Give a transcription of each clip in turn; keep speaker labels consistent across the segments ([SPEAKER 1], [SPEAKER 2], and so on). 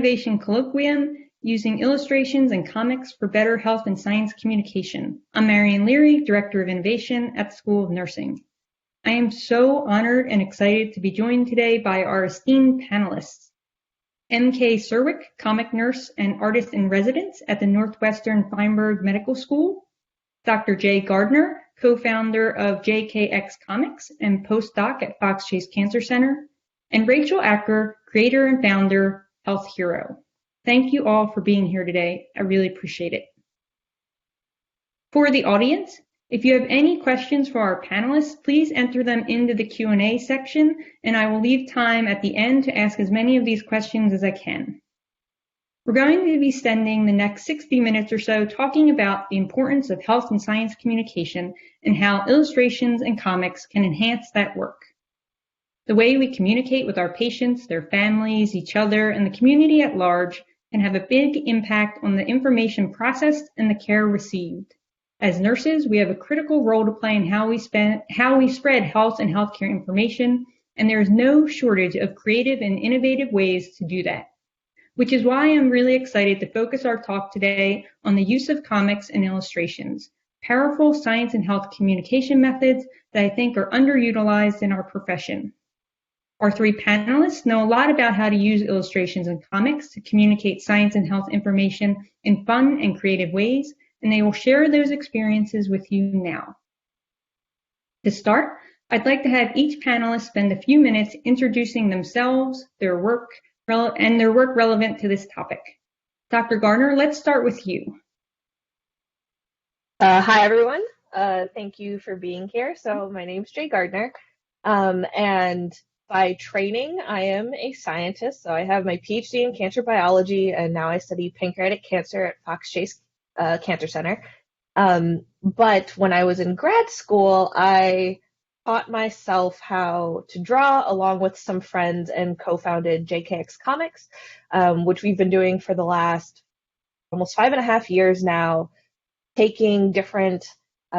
[SPEAKER 1] Innovation Colloquium, using illustrations and comics for better health and science communication. I'm Marion Leary, Director of Innovation at the School of Nursing. I am so honored and excited to be joined today by our esteemed panelists. M.K. Czerwiec, comic nurse and artist in residence at the Northwestern Feinberg Medical School. Dr. Jaye Gardiner, co-founder of JKX Comics and postdoc at Fox Chase Cancer Center. And Rachael Acker, creator and founder, Healthhero. Thank you all for being here today. I really appreciate it. For the audience, if you have any questions for our panelists, please enter them into the Q&A section, and I will leave time at the end to ask as many of these questions as I can. We're going to be spending the next 60 minutes or so talking about the importance of health and science communication and how illustrations and comics can enhance that work. The way we communicate with our patients, their families, each other, and the community at large can have a big impact on the information processed and the care received. As nurses, we have a critical role to play in how we spread health and healthcare information, and there is no shortage of creative and innovative ways to do that. Which is why I'm really excited to focus our talk today on the use of comics and illustrations, powerful science and health communication methods that I think are underutilized in our profession. Our three panelists know a lot about how to use illustrations and comics to communicate science and health information in fun and creative ways, and they will share those experiences with you now. To start, I'd like to have each panelist spend a few minutes introducing themselves, their work relevant to this topic. Dr. Gardiner, let's start with you.
[SPEAKER 2] Hi, everyone. Thank you for being here. So my name's Jaye Gardiner, and by training, I am a scientist. So I have my PhD in cancer biology, and now I study pancreatic cancer at Fox Chase Cancer Center. But when I was in grad school, I taught myself how to draw along with some friends and co-founded JKX Comics, which we've been doing for the last almost 5.5 years now, taking different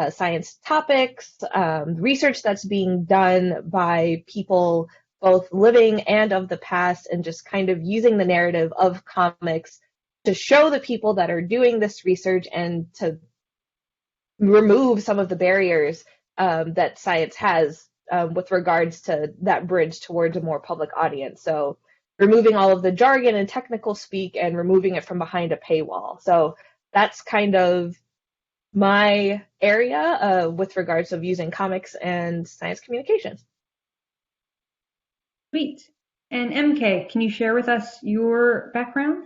[SPEAKER 2] science topics, research that's being done by people both living and of the past, and just kind of using the narrative of comics to show the people that are doing this research and to remove some of the barriers that science has with regards to that bridge towards a more public audience. So removing all of the jargon and technical speak and removing it from behind a paywall. So that's kind of my area with regards of using comics and science communication.
[SPEAKER 1] Sweet. And MK, can you share with us your background?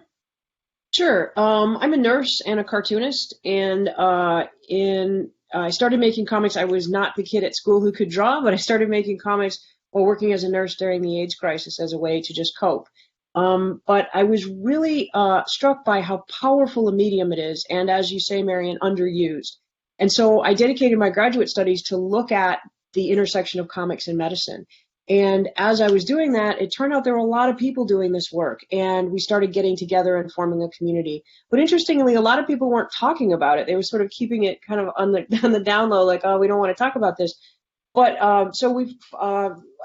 [SPEAKER 3] Sure. I'm a nurse and a cartoonist, and I started making comics. I was not the kid at school who could draw, but I started making comics while working as a nurse during the AIDS crisis as a way to just cope. But I was really struck by how powerful a medium it is, and as you say, Marion, underused. And so I dedicated my graduate studies to look at the intersection of comics and medicine. And as I was doing that, it turned out there were a lot of people doing this work, and we started getting together and forming a community. But interestingly, a lot of people weren't talking about it. They were sort of keeping it kind of on the down low, like, oh, we don't want to talk about this. But so we've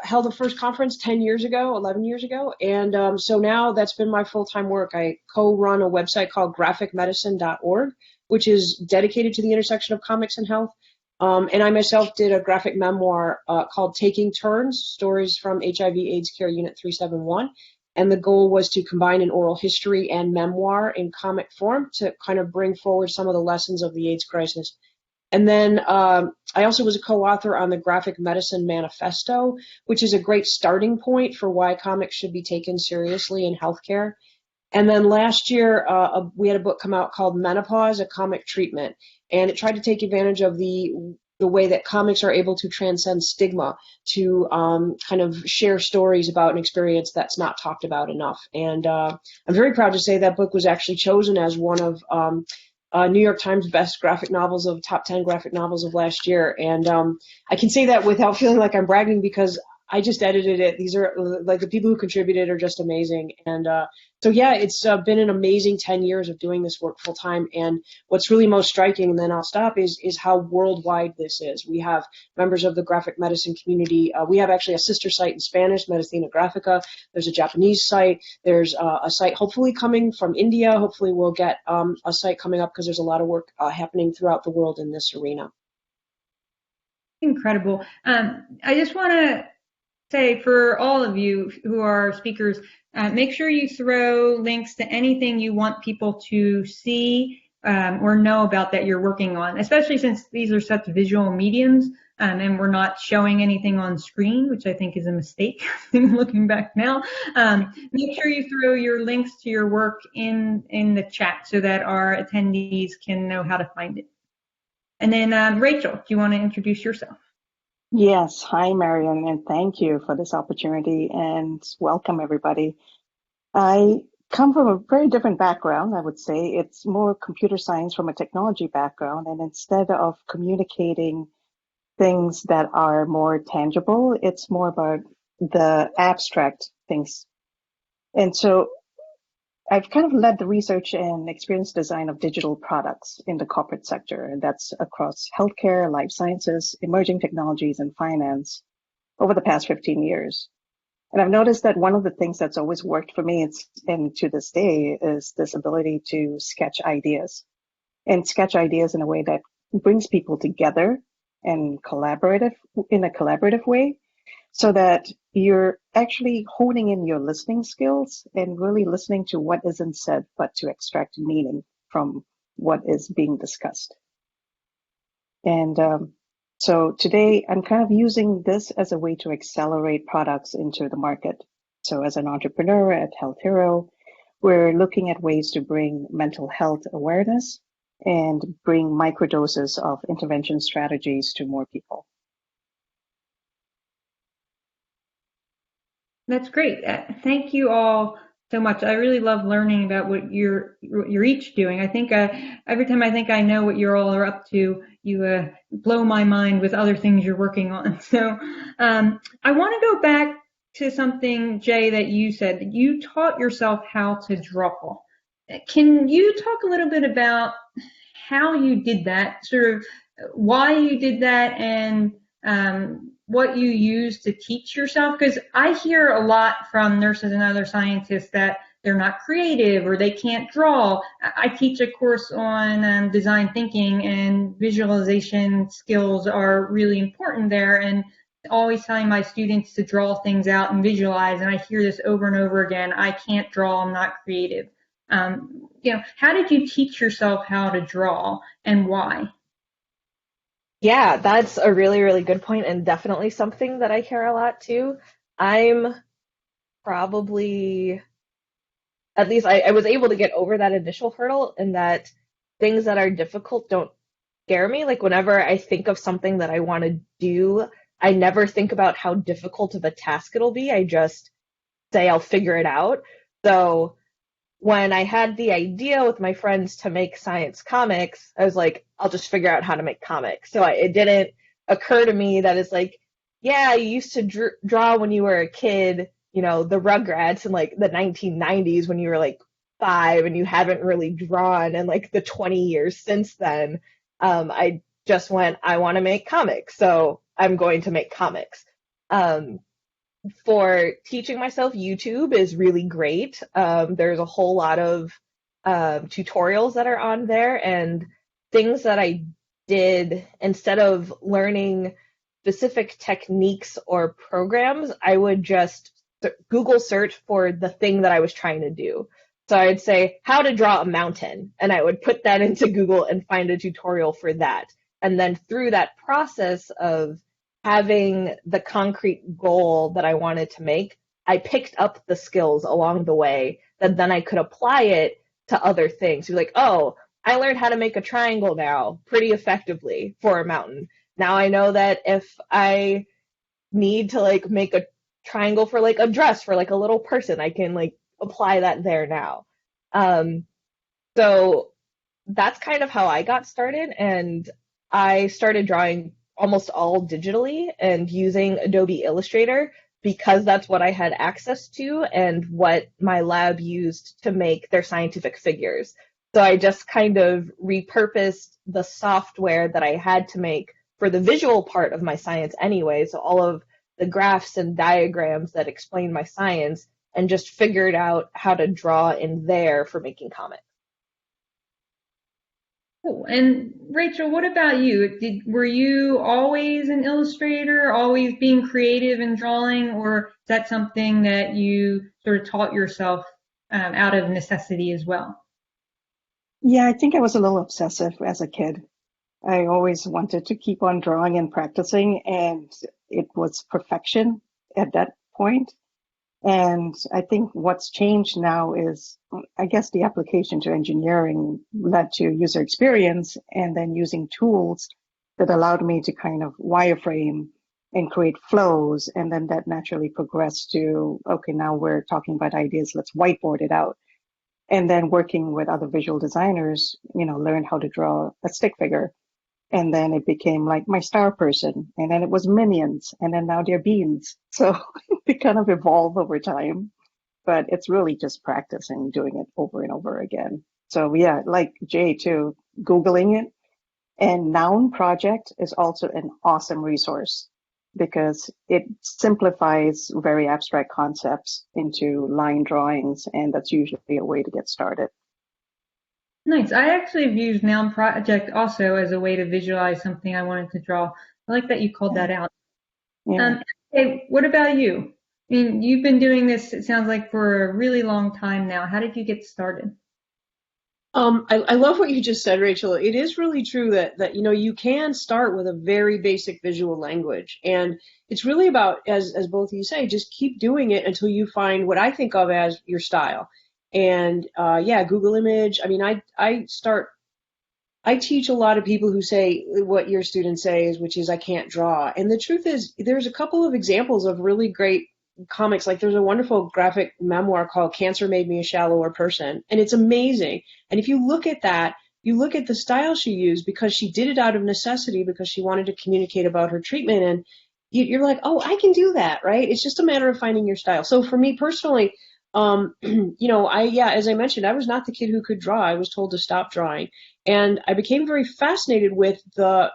[SPEAKER 3] held the first conference 11 years ago, and so now that's been my full-time work. I co-run a website called graphicmedicine.org, which is dedicated to the intersection of comics and health. And I myself did a graphic memoir called Taking Turns, Stories from HIV/AIDS Care Unit 371. And the goal was to combine an oral history and memoir in comic form to kind of bring forward some of the lessons of the AIDS crisis. And then I also was a co-author on the Graphic Medicine Manifesto, which is a great starting point for why comics should be taken seriously in healthcare. And then last year, we had a book come out called Menopause, a Comic Treatment. And it tried to take advantage of the way that comics are able to transcend stigma, to kind of share stories about an experience that's not talked about enough. And I'm very proud to say that book was actually chosen as one of New York Times best graphic novels of top 10 graphic novels of last year. And I can say that without feeling like I'm bragging, because I just edited it. These are like the people who contributed are just amazing. And so yeah, it's been an amazing 10 years of doing this work full time. And what's really most striking, and then I'll stop, is how worldwide this is. We have members of the graphic medicine community. We have actually a sister site in Spanish, Medicina Grafica. There's a Japanese site. There's a site hopefully coming from India. Hopefully we'll get a site coming up because there's a lot of work happening throughout the world in this arena.
[SPEAKER 1] Incredible. I just want to say for all of you who are speakers, make sure you throw links to anything you want people to see or know about that you're working on, especially since these are such visual mediums and we're not showing anything on screen, which I think is a mistake looking back now. Make sure you throw your links to your work in the chat so that our attendees can know how to find it. And then Rachael, do you want to introduce yourself?
[SPEAKER 4] Yes. Hi, Marion, and thank you for this opportunity and welcome everybody. I come from a very different background, I would say. It's more computer science from a technology background, and instead of communicating things that are more tangible, it's more about the abstract things. And so I've kind of led the research and experience design of digital products in the corporate sector, and that's across healthcare, life sciences, emerging technologies, and finance over the past 15 years. And I've noticed that one of the things that's always worked for me, and to this day, is this ability to sketch ideas in a way that brings people together and in a collaborative way, so that you're actually honing in your listening skills and really listening to what isn't said, but to extract meaning from what is being discussed. And so today I'm kind of using this as a way to accelerate products into the market. So as an entrepreneur at Healthhero, we're looking at ways to bring mental health awareness and bring microdoses of intervention strategies to more people.
[SPEAKER 1] That's great. Thank you all so much. I really love learning about what you're each doing. I think every time I think I know what you all are up to, you blow my mind with other things you're working on. So I want to go back to something, Jaye, that you said, that you taught yourself how to draw. Can you talk a little bit about how you did that, sort of why you did that, and what you use to teach yourself? Because I hear a lot from nurses and other scientists that they're not creative or they can't draw. I teach a course on design thinking, and visualization skills are really important there, and always telling my students to draw things out and visualize, and I hear this over and over again: I can't draw, I'm not creative. How did you teach yourself how to draw, and why?
[SPEAKER 2] Yeah, that's a really, really good point, and definitely something that I hear a lot too. I'm probably, at least I was able to get over that initial hurdle, in that things that are difficult don't scare me. Like whenever I think of something that I want to do, I never think about how difficult of a task it'll be. I just say I'll figure it out. So when I had the idea with my friends to make science comics, I was like, I'll just figure out how to make comics. So it didn't occur to me that it's like, yeah, you used to draw when you were a kid, the Rugrats in like the 1990s when you were like 5 and you haven't really drawn in like the 20 years since then. I just went, I want to make comics, so I'm going to make comics. For teaching myself, YouTube is really great. There's a whole lot of tutorials that are on there, and things that I did, instead of learning specific techniques or programs, I would just Google search for the thing that I was trying to do. So I'd say how to draw a mountain, and I would put that into Google and find a tutorial for that. And then through that process of having the concrete goal that I wanted to make, I picked up the skills along the way that then I could apply it to other things. You're like, oh, I learned how to make a triangle now pretty effectively for a mountain. Now I know that if I need to like make a triangle for like a dress for like a little person, I can like apply that there now. So that's kind of how I got started, and I started drawing almost all digitally and using Adobe Illustrator because that's what I had access to and what my lab used to make their scientific figures. So I just kind of repurposed the software that I had to make for the visual part of my science anyway. So all of the graphs and diagrams that explain my science, and just figured out how to draw in there for making comics.
[SPEAKER 1] Cool. And Rachael, what about you? Were you always an illustrator, always being creative and drawing, or is that something that you sort of taught yourself out of necessity as well?
[SPEAKER 4] Yeah, I think I was a little obsessive as a kid. I always wanted to keep on drawing and practicing, and it was perfection at that point. And I think what's changed now is, I guess, the application to engineering led to user experience and then using tools that allowed me to kind of wireframe and create flows. And then that naturally progressed to, okay, now we're talking about ideas, let's whiteboard it out. And then working with other visual designers, learned how to draw a stick figure. And then it became like my star person. And then it was minions. And then now they're beans. So they kind of evolve over time. But it's really just practicing, doing it over and over again. So yeah, like Jaye too, Googling it. And Noun Project is also an awesome resource because it simplifies very abstract concepts into line drawings. And that's usually a way to get started.
[SPEAKER 1] Nice. I actually have used Noun Project also as a way to visualize something I wanted to draw. I like that you called that out.
[SPEAKER 4] Yeah.
[SPEAKER 1] Hey, what about you? I mean, you've been doing this, it sounds like, for a really long time now. How did you get started?
[SPEAKER 3] I love what you just said, Rachael. It is really true that you can start with a very basic visual language. And it's really about, as both of you say, just keep doing it until you find what I think of as your style. And Google Image. I mean, I teach a lot of people who say what your students say which is I can't draw. And the truth is, there's a couple of examples of really great comics. Like there's a wonderful graphic memoir called Cancer Made Me a Shallower Person. And it's amazing. And if you look at that, you look at the style she used because she did it out of necessity because she wanted to communicate about her treatment. And you're like, oh, I can do that, right? It's just a matter of finding your style. So for me personally, as I mentioned, I was not the kid who could draw. I was told to stop drawing. And I became very fascinated with the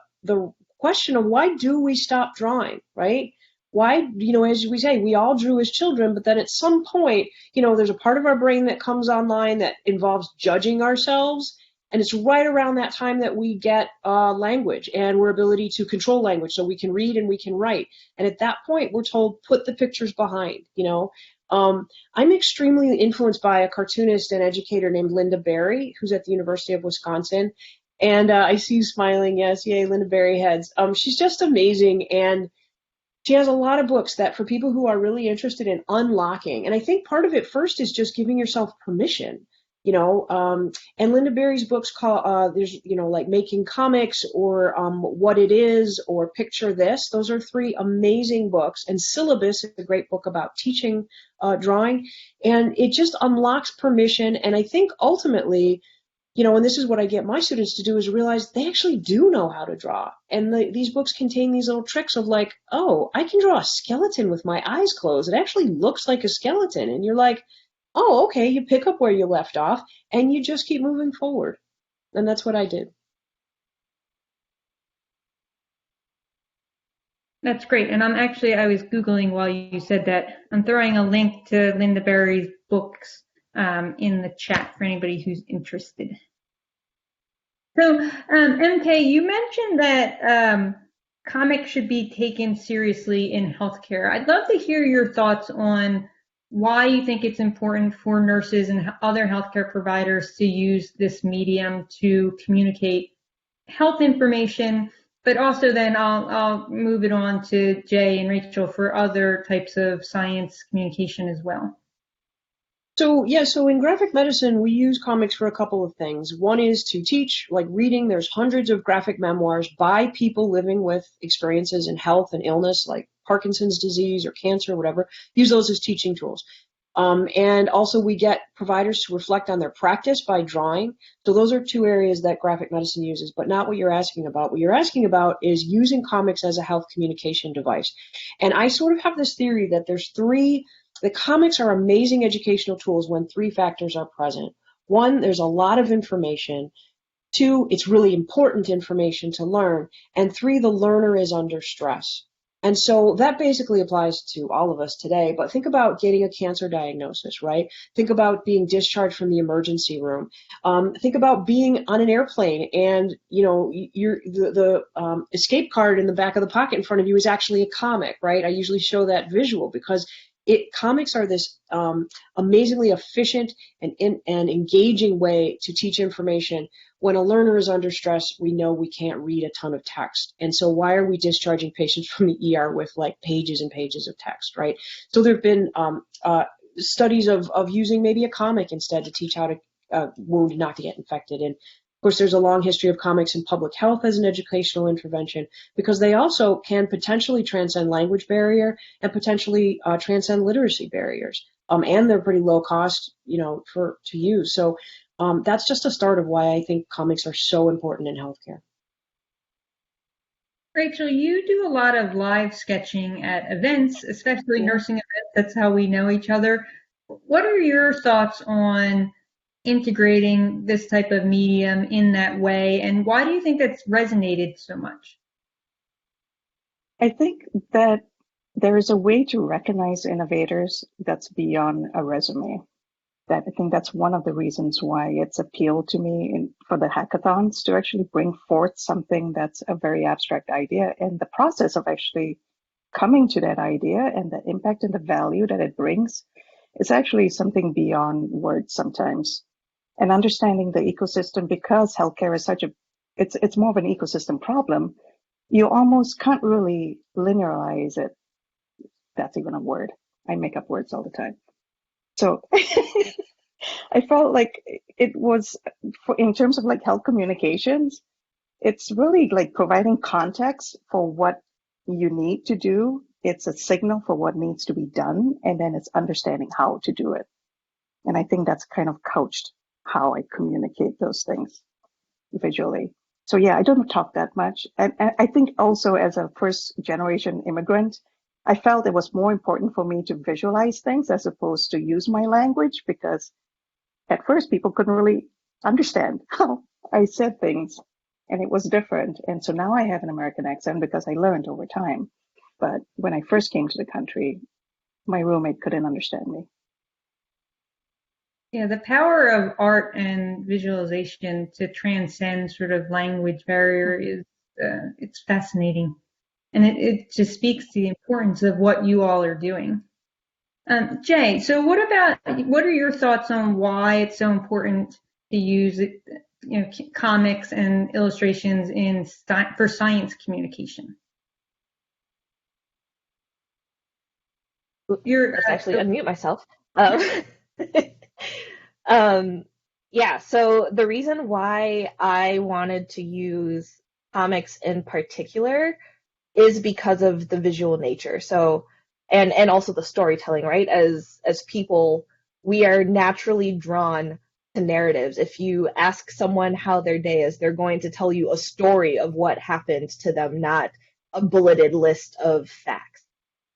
[SPEAKER 3] question of why do we stop drawing, right? Why, as we say, we all drew as children, but then at some point, there's a part of our brain that comes online that involves judging ourselves. And it's right around that time that we get language and our ability to control language. So we can read and we can write. And at that point, we're told, put the pictures behind, I'm extremely influenced by a cartoonist and educator named Linda Berry, who's at the University of Wisconsin. And I see you smiling. Yes, yay, Linda Berry heads. She's just amazing. And she has a lot of books that for people who are really interested in unlocking. And I think part of it first is just giving yourself permission. And Linda Berry's books there's, like Making Comics or What It Is or Picture This. Those are 3 amazing books. And Syllabus is a great book about teaching drawing. And it just unlocks permission. And I think ultimately, and this is what I get my students to do, is realize they actually do know how to draw. And these books contain these little tricks of like, oh, I can draw a skeleton with my eyes closed. It actually looks like a skeleton. And you're like, oh, okay, you pick up where you left off and you just keep moving forward. And that's what I did.
[SPEAKER 1] That's great. And I was Googling while you said that. I'm throwing a link to Linda Berry's books in the chat for anybody who's interested. So, MK, you mentioned that comics should be taken seriously in healthcare. I'd love to hear your thoughts on why you think it's important for nurses and other healthcare providers to use this medium to communicate health information, but also then I'll move it on to Jaye and Rachael for other types of science communication as well.
[SPEAKER 3] So in graphic medicine, we use comics for a couple of things. One is to teach, like reading. There's hundreds of graphic memoirs by people living with experiences in health and illness, like Parkinson's disease or cancer or whatever. Use those as teaching tools. And also we get providers to reflect on their practice by drawing. So those are two areas that graphic medicine uses, but not what you're asking about. What you're asking about is using comics as a health communication device. And I sort of have this theory that the comics are amazing educational tools when three factors are present. One, there's a lot of information. Two, it's really important information to learn. And three, the learner is under stress. And so that basically applies to all of us today. But think about getting a cancer diagnosis, right? Think about being discharged from the emergency room. Think about being on an airplane and, the escape card in the back of the pocket in front of you is actually a comic, right? I usually show that visual because comics are this amazingly efficient and engaging way to teach information. When a learner is under stress, we know we can't read a ton of text. And so why are we discharging patients from the ER with like pages and pages of text, right? So there have been studies of using maybe a comic instead to teach how to wound not to get infected. And of course, there's a long history of comics in public health as an educational intervention because they also can potentially transcend language barrier and potentially transcend literacy barriers. And they're pretty low cost, to use. So that's just a start of why I think comics are so important in healthcare.
[SPEAKER 1] Rachael, you do a lot of live sketching at events, especially nursing events. That's how we know each other. What are your thoughts on integrating this type of medium in that way, and why do you think that's resonated so much?
[SPEAKER 4] I think that there is a way to recognize innovators that's beyond a resume. I think that's one of the reasons why it's appealed to me for the hackathons to actually bring forth something that's a very abstract idea, and the process of actually coming to that idea and the impact and the value that it brings is actually something beyond words sometimes. And understanding the ecosystem, because healthcare is it's more of an ecosystem problem, you almost can't really linearize it. That's even a word. I make up words all the time. So I felt like it was, in terms of like health communications, it's really like providing context for what you need to do. It's a signal for what needs to be done, and then it's understanding how to do it. And I think that's kind of couched how I communicate those things visually. So yeah, I don't talk that much. And I think also as a first generation immigrant, I felt it was more important for me to visualize things as opposed to use my language, because at first people couldn't really understand how I said things, and it was different. And so now I have an American accent because I learned over time. But when I first came to the country, my roommate couldn't understand me.
[SPEAKER 1] Yeah, the power of art and visualization to transcend sort of language barrier is it's fascinating. And it just speaks to the importance of what you all are doing. Jaye, so what are your thoughts on why it's so important to use comics and illustrations for science communication?
[SPEAKER 2] Let's actually unmute myself. Yeah, so the reason why I wanted to use comics in particular is because of the visual nature. So, and also the storytelling, right? As people, we are naturally drawn to narratives. If you ask someone how their day is, they're going to tell you a story of what happened to them, not a bulleted list of facts.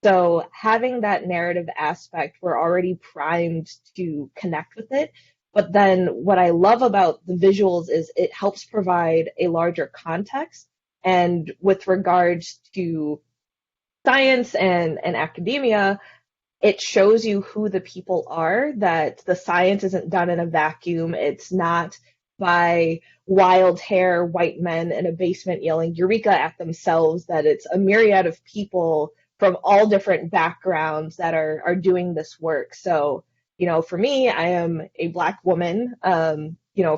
[SPEAKER 2] So having that narrative aspect, we're already primed to connect with it. But then what I love about the visuals is it helps provide a larger context. And with regards to science and academia, it shows you who the people are, that the science isn't done in a vacuum. It's not by wild hair white men in a basement yelling Eureka at themselves, that it's a myriad of people from all different backgrounds that are doing this work. So, for me, I am a Black woman,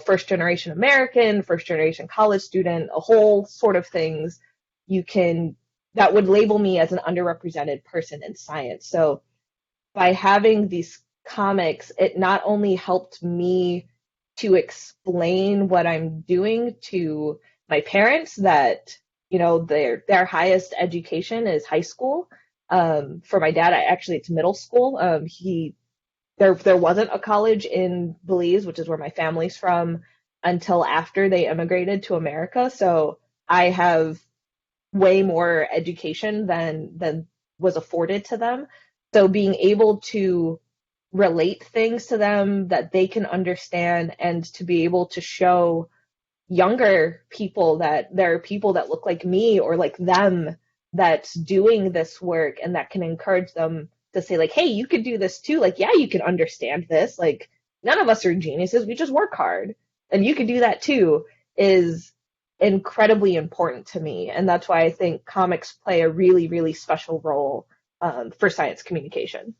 [SPEAKER 2] first generation American, first generation college student, a whole sort of things that would label me as an underrepresented person in science. So by having these comics, it not only helped me to explain what I'm doing to my parents, that their highest education is high school. For my dad, it's middle school. He there wasn't a college in Belize, which is where my family's from, until after they immigrated to America. So I have way more education than was afforded to them. So being able to relate things to them that they can understand, and to be able to show younger people that there are people that look like me or like them that's doing this work, and that can encourage them to say like, hey, you could do this too. Like, yeah, you can understand this. Like, none of us are geniuses. We just work hard, and you can do that too, is incredibly important to me. And that's why I think comics play a really, really special role for science communication.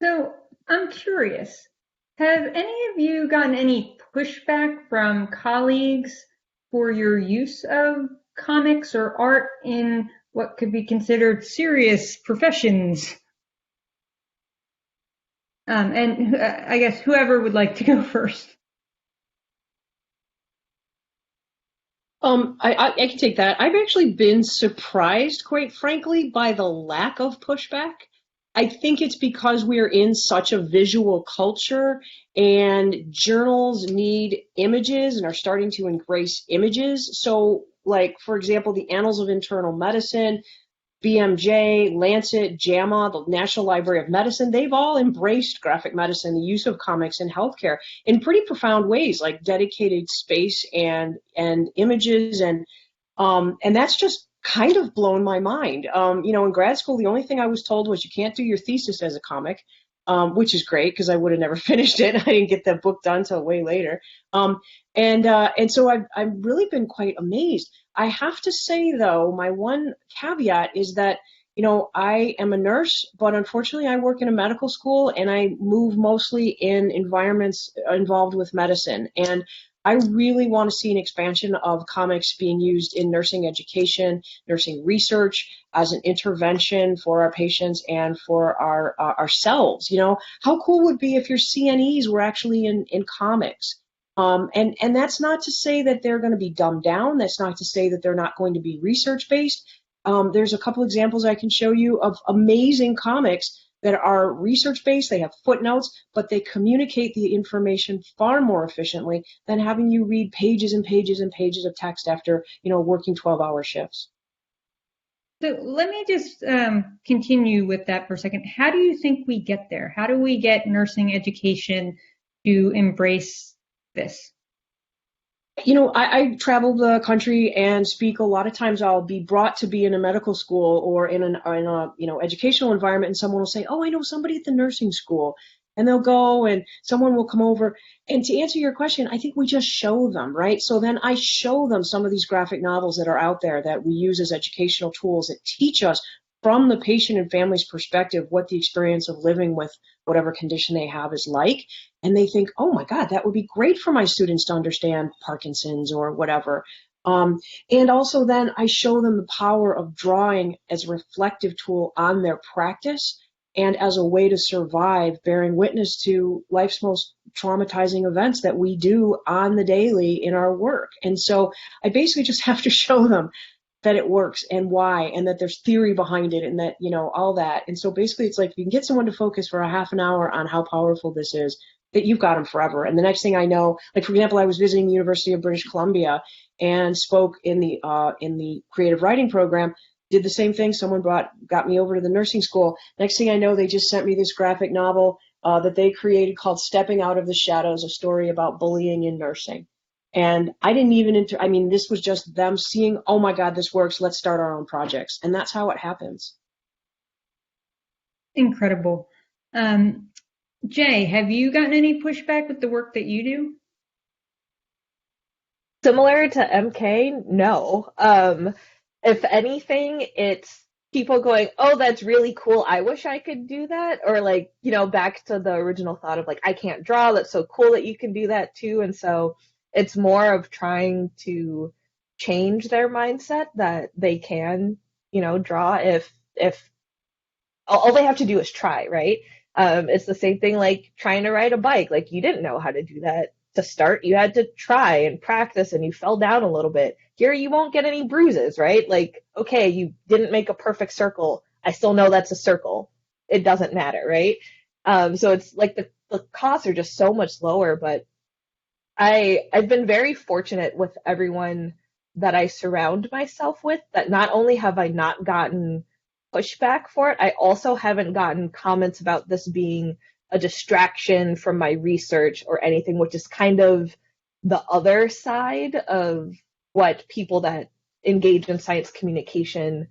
[SPEAKER 1] So I'm curious, have any of you gotten any pushback from colleagues for your use of comics or art in what could be considered serious professions? I guess whoever would like to go first.
[SPEAKER 3] I can take that. I've actually been surprised, quite frankly, by the lack of pushback. I think it's because we're in such a visual culture, and journals need images and are starting to embrace images. So, like, for example, the Annals of Internal Medicine, BMJ, Lancet, JAMA, the National Library of Medicine, they've all embraced graphic medicine, the use of comics in healthcare in pretty profound ways, like dedicated space and images, and that's just kind of blown my mind. In grad school, the only thing I was told was you can't do your thesis as a comic, which is great because I would have never finished it. I didn't get that book done till way later. And so I've really been quite amazed. I have to say, though, my one caveat is that, I am a nurse, but unfortunately I work in a medical school, and I move mostly in environments involved with medicine. And I really want to see an expansion of comics being used in nursing education, nursing research, as an intervention for our patients and for ourselves. How cool would it be if your CNEs were actually in comics? And that's not to say that they're going to be dumbed down. That's not to say that they're not going to be research-based. There's a couple examples I can show you of amazing comics that are research-based. They have footnotes, but they communicate the information far more efficiently than having you read pages and pages and pages of text after, working 12-hour shifts.
[SPEAKER 1] So let me just continue with that for a second. How do you think we get there? How do we get nursing education to embrace this?
[SPEAKER 3] I travel the country and speak. A lot of times I'll be brought to be in a medical school or in a educational environment, and someone will say, oh, I know somebody at the nursing school. And they'll go and someone will come over. And to answer your question, I think we just show them, right? So then I show them some of these graphic novels that are out there that we use as educational tools that teach us from the patient and family's perspective what the experience of living with whatever condition they have is like. And they think, oh my God, that would be great for my students to understand Parkinson's or whatever. And also then I show them the power of drawing as a reflective tool on their practice and as a way to survive, bearing witness to life's most traumatizing events that we do on the daily in our work. And so I basically just have to show them that it works and why, and that there's theory behind it, and that, all that. And so basically it's like, if you can get someone to focus for a half an hour on how powerful this is, that you've got them forever. And the next thing I know, like, for example, I was visiting the University of British Columbia and spoke in the creative writing program, did the same thing. Someone got me over to the nursing school. Next thing I know, they just sent me this graphic novel that they created called Stepping Out of the Shadows, a story about bullying in nursing. And I didn't even this was just them seeing, oh my God, this works. Let's start our own projects. And that's how it happens.
[SPEAKER 1] Incredible. Jaye, have you gotten any pushback with the work that you do?
[SPEAKER 2] Similar to MK, no. If anything, it's people going, oh, that's really cool. I wish I could do that. Or like, back to the original thought of like, I can't draw. That's so cool that you can do that too. And so it's more of trying to change their mindset that they can, draw if all they have to do is try, right? It's the same thing like trying to ride a bike. Like, you didn't know how to do that to start. You had to try and practice, and you fell down a little bit. Here, you won't get any bruises, right? Like, okay, you didn't make a perfect circle. I still know that's a circle. It doesn't matter, right? So it's like the costs are just so much lower, but I've been very fortunate with everyone that I surround myself with, that not only have I not gotten pushback for it, I also haven't gotten comments about this being a distraction from my research or anything, which is kind of the other side of what people that engage in science communication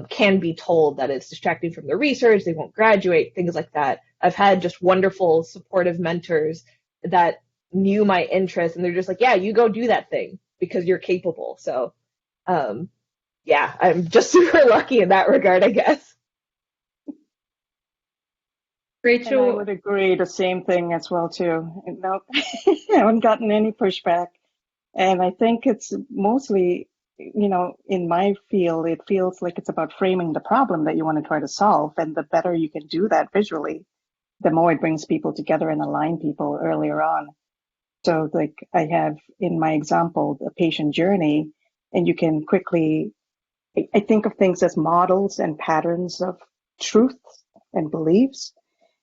[SPEAKER 2] can be told, that it's distracting from their research, they won't graduate, things like that. I've had just wonderful, supportive mentors that knew my interest, and they're just like, yeah, you go do that thing because you're capable. So, yeah, I'm just super lucky in that regard, I guess.
[SPEAKER 1] Rachel?
[SPEAKER 4] And I would agree the same thing as well, too. No, I haven't gotten any pushback. And I think it's mostly, in my field, it feels like it's about framing the problem that you want to try to solve. And the better you can do that visually, the more it brings people together and align people earlier on. So like I have in my example, the patient journey, and you can quickly, I think of things as models and patterns of truth and beliefs.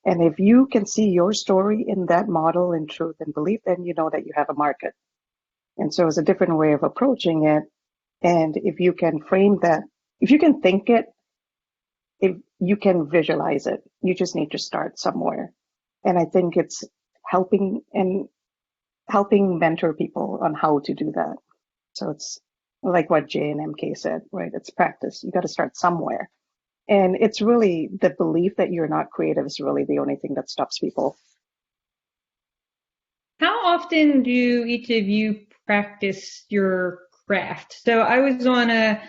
[SPEAKER 4] And if you can see your story in that model and truth and belief, then you know that you have a market. And so it's a different way of approaching it. And if you can frame that, if you can think it, if you can visualize it, you just need to start somewhere. And I think it's helping mentor people on how to do that. So it's like what Jaye and MK said, right? It's practice. You got to start somewhere. And it's really the belief that you're not creative is really the only thing that stops people.
[SPEAKER 1] How often do each of you practice your craft? So I was on a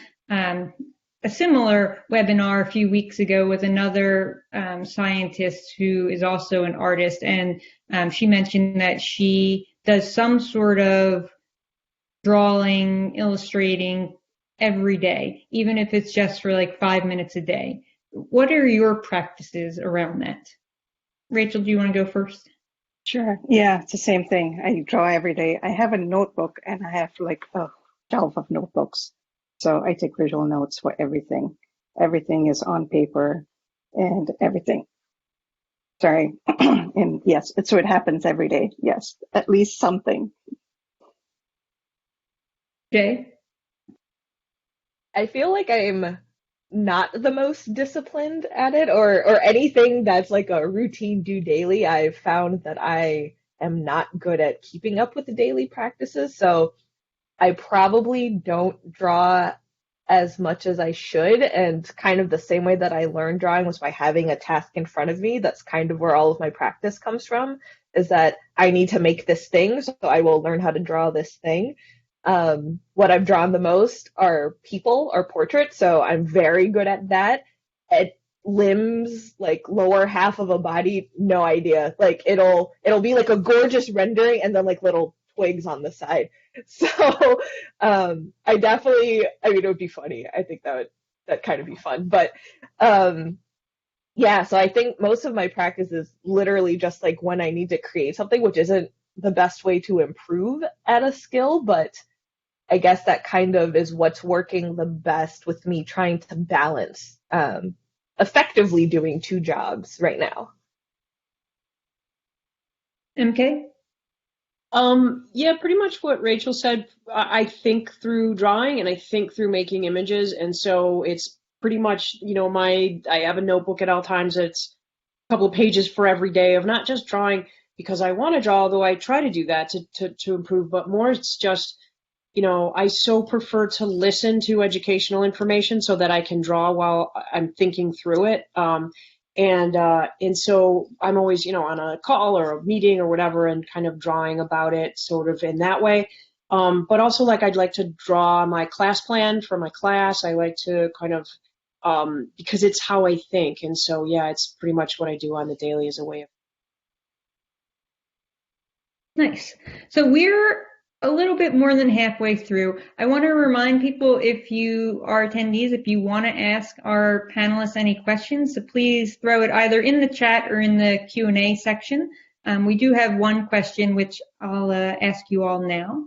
[SPEAKER 1] similar webinar a few weeks ago with another scientist who is also an artist, and she mentioned that she does some sort of drawing, illustrating every day, even if it's just for like 5 minutes a day. What are your practices around that? Rachel, do you want to go first?
[SPEAKER 4] Sure. Yeah, it's the same thing. I draw every day. I have a notebook and I have like a shelf of notebooks. So I take visual notes for everything. Everything is on paper and everything. Sorry. And yes, so it happens every day. Yes, at least something.
[SPEAKER 1] Jaye?
[SPEAKER 2] I feel like I'm not the most disciplined at it, or anything that's like a routine do daily. I've found that I am not good at keeping up with the daily practices, so I probably don't draw as much as I should, and kind of the same way that I learned drawing was by having a task in front of me. That's kind of where all of my practice comes from, is that I need to make this thing, so I will learn how to draw this thing. What I've drawn the most are people or portraits, so I'm very good at that. At limbs, like lower half of a body, no idea. Like it'll be like a gorgeous rendering and then like little twigs on the side. So I definitely, I mean, it would be funny. I think that kind of be fun. But yeah, so I think most of my practice is literally just like when I need to create something, which isn't the best way to improve at a skill, but I guess that kind of is what's working the best with me trying to balance effectively doing two jobs right now.
[SPEAKER 1] MK?
[SPEAKER 3] Yeah, pretty much what Rachel said. I think through drawing and I think through making images. And so it's pretty much, I have a notebook at all times. It's a couple of pages for every day of not just drawing because I want to draw, although I try to do that to improve, but more it's just, I so prefer to listen to educational information so that I can draw while I'm thinking through it. And so I'm always, on a call or a meeting or whatever and kind of drawing about it sort of in that way. But also like I'd like to draw my class plan for my class. I like to kind of, because it's how I think. And so, yeah, it's pretty much what I do on the daily as a way of.
[SPEAKER 1] Nice. So we're a little bit more than halfway through. I want to remind people, if you are attendees, if you want to ask our panelists any questions, so please throw it either in the chat or in the Q&A section. We do have one question, which I'll ask you all now.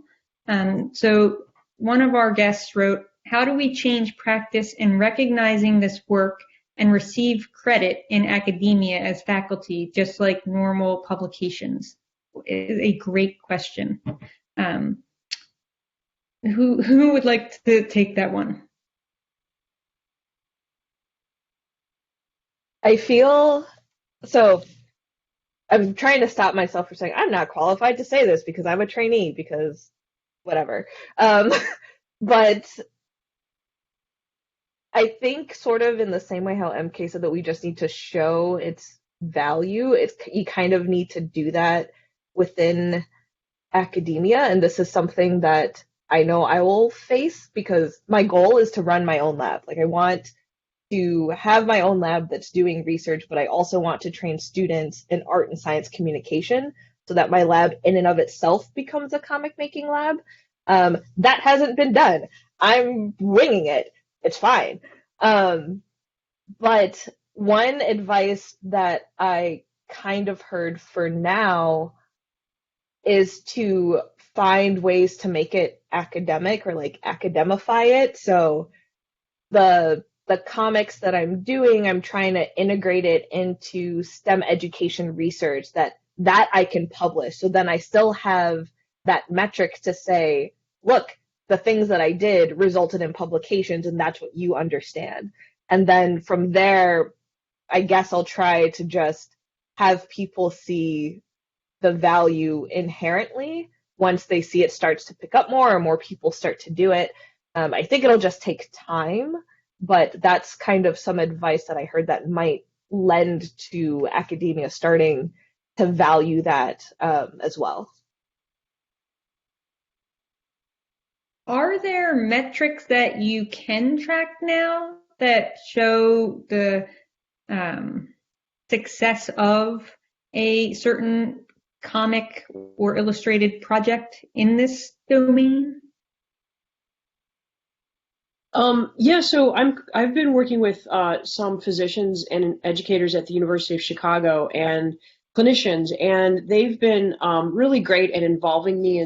[SPEAKER 1] So one of our guests wrote, how do we change practice in recognizing this work and receive credit in academia as faculty, just like normal publications? Is a great question. Who would like to take that one?
[SPEAKER 2] I feel so. I'm trying to stop myself from saying I'm not qualified to say this because I'm a trainee, because whatever. But I think sort of in the same way how MK said that we just need to show its value, you kind of need to do that within academia. And this is something that I know I will face because my goal is to run my own lab. Like, I want to have my own lab that's doing research, but I also want to train students in art and science communication so that my lab in and of itself becomes a comic making lab. That hasn't been done. I'm winging it. It's fine. But one advice that I kind of heard for now is to find ways to make it academic, or like academify it. So the comics that I'm doing, I'm trying to integrate it into STEM education research that I can publish. So then I still have that metric to say, look, the things that I did resulted in publications, and that's what you understand. And then from there, I guess I'll try to just have people see the value inherently once they see it starts to pick up more or more people start to do it. I think it'll just take time, but that's kind of some advice that I heard that might lend to academia starting to value that as well.
[SPEAKER 1] Are there metrics that you can track now that show the success of a certain comic or illustrated project in this domain?
[SPEAKER 3] Yeah, so I've been working with some physicians and educators at the University of Chicago and clinicians, and they've been really great at involving me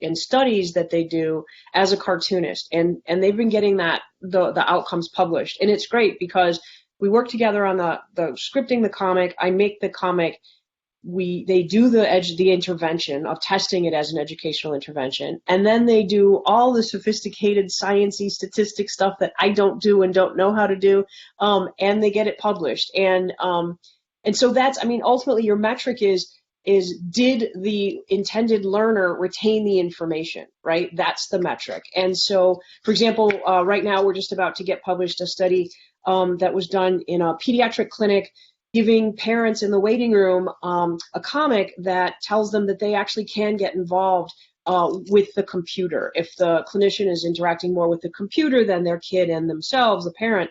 [SPEAKER 3] in studies that they do as a cartoonist, and they've been getting the outcomes published, and it's great because we work together on the scripting the comic. I make the comic. They do the intervention of testing it as an educational intervention, and then they do all the sophisticated sciencey statistic stuff that I don't do and don't know how to do, and they get it published. And so that's, I mean, ultimately your metric is did the intended learner retain the information, right? That's the metric. And so, for example, right now we're just about to get published a study that was done in a pediatric clinic, giving parents in the waiting room a comic that tells them that they actually can get involved with the computer. If the clinician is interacting more with the computer than their kid and themselves, the parent,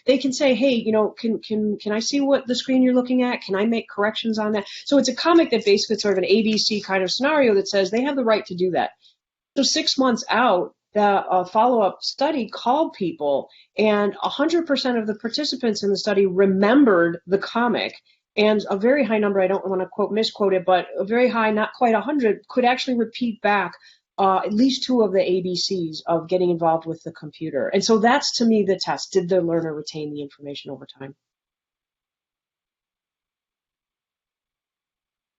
[SPEAKER 3] they can say, hey, can I see what the screen you're looking at? Can I make corrections on that? So it's a comic that basically it's sort of an ABC kind of scenario that says they have the right to do that. So 6 months out, the follow-up study called people, and 100% of the participants in the study remembered the comic, and a very high number, I don't want to misquote it, but a very high, not quite 100, could actually repeat back at least 2 of the ABCs of getting involved with the computer. And so that's, to me, the test. Did the learner retain the information over time?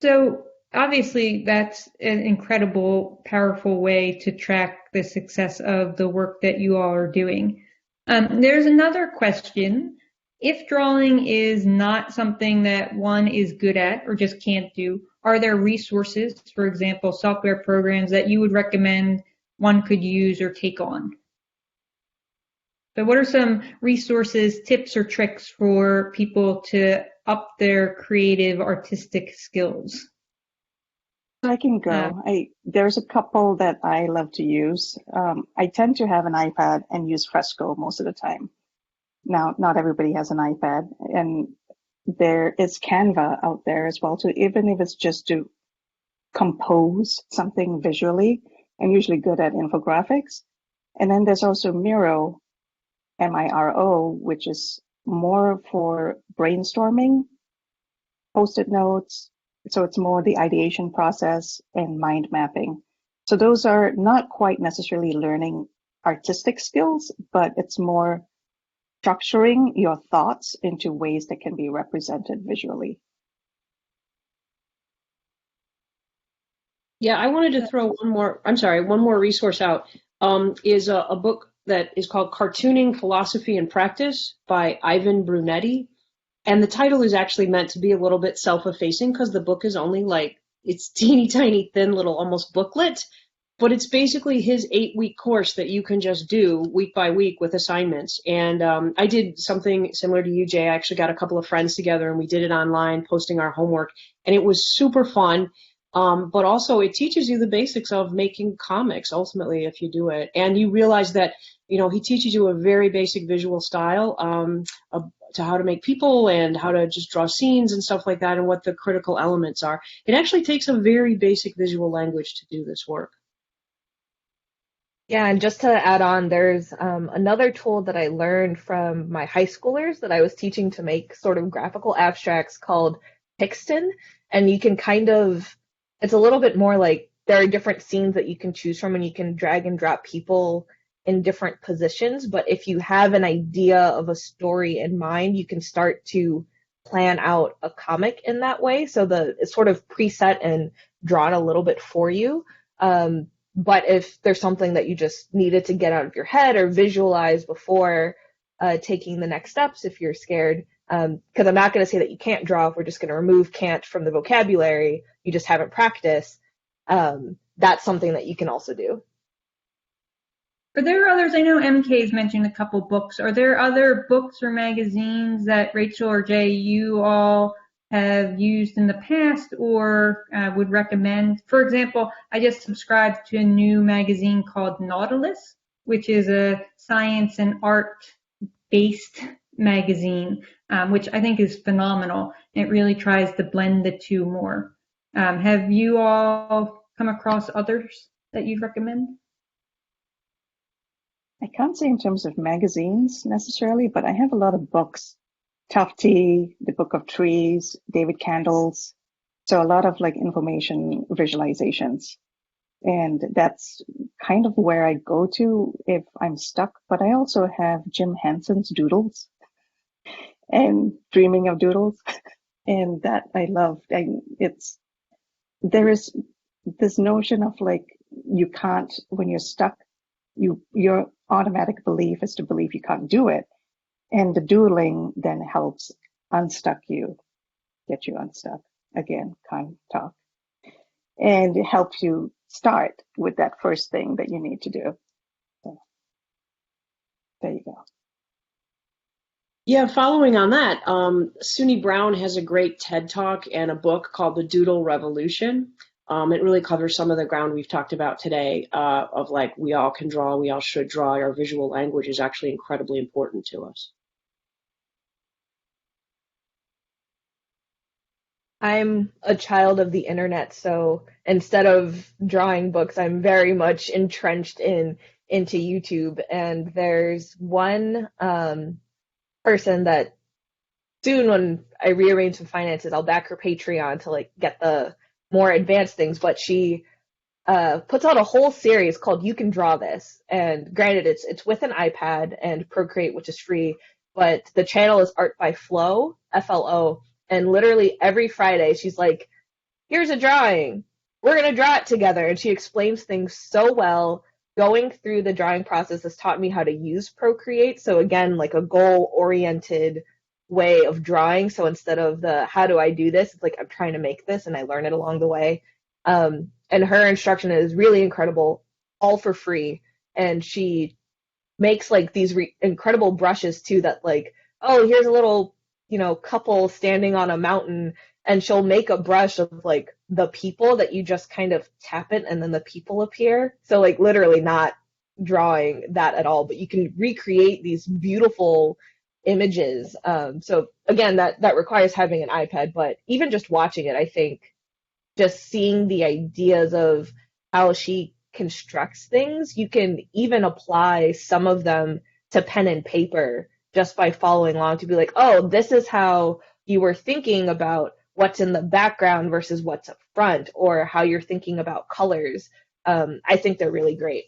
[SPEAKER 1] So obviously, that's an incredible, powerful way to track the success of the work that you all are doing. There's another question. If drawing is not something that one is good at or just can't do, are there resources, for example, software programs that you would recommend one could use or take on? So what are some resources, tips, or tricks for people to up their creative, artistic skills?
[SPEAKER 4] I can go. There's a couple that I love to use. I tend to have an iPad and use Fresco most of the time. Now, not everybody has an iPad, and there is Canva out there as well too, even if it's just to compose something visually. I'm usually good at infographics. And then there's also Miro, Miro, which is more for brainstorming, Post-it notes. So it's more the ideation process and mind mapping. So those are not quite necessarily learning artistic skills, but it's more structuring your thoughts into ways that can be represented visually.
[SPEAKER 3] Yeah, I wanted to throw one more resource out, is a book that is called Cartooning Philosophy and Practice by Ivan Brunetti. And the title is actually meant to be a little bit self-effacing because the book is only it's teeny tiny, thin little almost booklet. But it's basically his 8-week course that you can just do week by week with assignments. And I did something similar to you, Jay. I actually got a couple of friends together and we did it online, posting our homework. And it was super fun. But also it teaches you the basics of making comics, ultimately, if you do it. And you realize that, he teaches you a very basic visual style to how to make people and how to just draw scenes and stuff like that and what the critical elements are. It actually takes a very basic visual language to do this work.
[SPEAKER 2] Yeah, and just to add on, there's another tool that I learned from my high schoolers that I was teaching to make sort of graphical abstracts called Pixton. And you can it's a little bit more like there are different scenes that you can choose from and you can drag and drop people in different positions. But if you have an idea of a story in mind, you can start to plan out a comic in that way. So it's sort of preset and drawn a little bit for you. But if there's something that you just needed to get out of your head or visualize before taking the next steps, if you're scared, because I'm not going to say that you can't draw if we're just going to remove can't from the vocabulary, you just haven't practiced, that's something that you can also do.
[SPEAKER 1] Are there others? I know MK's mentioned a couple books. Are there other books or magazines that Rachael or Jay, you all have used in the past or would recommend? For example, I just subscribed to a new magazine called Nautilus, which is a science and art-based magazine, which I think is phenomenal. It really tries to blend the two more. Have you all come across others that you'd recommend?
[SPEAKER 4] I can't say in terms of magazines necessarily, but I have a lot of books. Tufte, The Book of Trees, David Candles. So a lot of information visualizations. And that's kind of where I go to if I'm stuck. But I also have Jim Henson's Doodles and Dreaming of Doodles. And that I love. There is this notion of you can't, when you're stuck, your automatic belief is to believe you can't do it. And the doodling then helps unstuck you, get you unstuck. Again, can't talk. And it helps you start with that first thing that you need to do. So, there you go.
[SPEAKER 3] Yeah, following on that, Suni Brown has a great TED Talk and a book called The Doodle Revolution. It really covers some of the ground we've talked about today of we all can draw, we all should draw. Our visual language is actually incredibly important to us.
[SPEAKER 2] I'm a child of the internet, so instead of drawing books, I'm very much entrenched into YouTube. And there's one person that soon, when I rearrange some finances, I'll back her Patreon to get the more advanced things. But she puts out a whole series called You Can Draw This. And granted, it's with an iPad and Procreate, which is free. But the channel is Art by Flo, Flo. And literally every Friday, she's like, here's a drawing. We're going to draw it together. And she explains things so well. Going through the drawing process has taught me how to use Procreate. So again, a goal-oriented way of drawing. So instead of the how do I do this, it's I'm trying to make this and I learn it along the way. And her instruction is really incredible, all for free. And she makes these incredible brushes too that oh, here's a little couple standing on a mountain, and she'll make a brush of the people that you just kind of tap it and then the people appear. So literally not drawing that at all, but you can recreate these beautiful images. So again, that requires having an iPad, but even just watching it, I think just seeing the ideas of how she constructs things, you can even apply some of them to pen and paper just by following along to be oh, this is how you were thinking about what's in the background versus what's up front, or how you're thinking about colors. I think they're really great.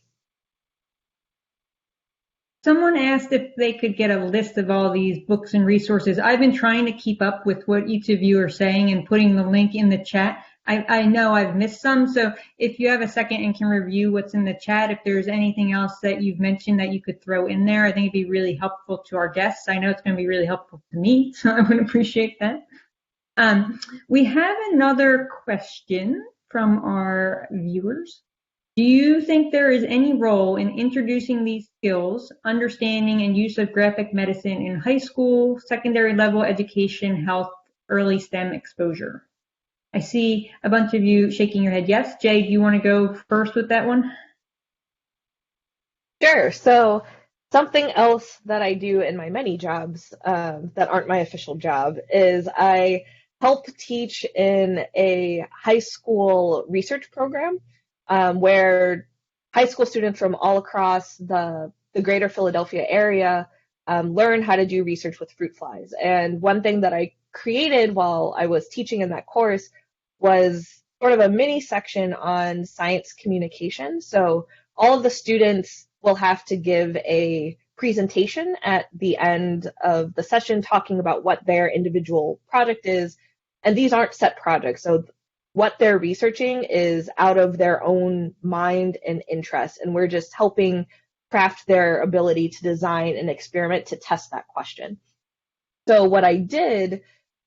[SPEAKER 1] Someone asked if they could get a list of all these books and resources. I've been trying to keep up with what each of you are saying and putting the link in the chat. I know I've missed some, so if you have a second and can review what's in the chat, if there's anything else that you've mentioned that you could throw in there, I think it'd be really helpful to our guests. I know it's going to be really helpful to me, so I would appreciate that. We have another question from our viewers. Do you think there is any role in introducing these skills, understanding and use of graphic medicine in high school, secondary level education, health, early STEM exposure? I see a bunch of you shaking your head yes. Jaye, do you want to go first with that one?
[SPEAKER 2] Sure. So something else that I do in my many jobs that aren't my official job is I help teach in a high school research program where high school students from all across the greater Philadelphia area learn how to do research with fruit flies. And one thing that I created while I was teaching in that course was sort of a mini section on science communication. So all of the students will have to give a presentation at the end of the session talking about what their individual project is. And these aren't set projects. So what they're researching is out of their own mind and interest. And we're just helping craft their ability to design an experiment to test that question. So what I did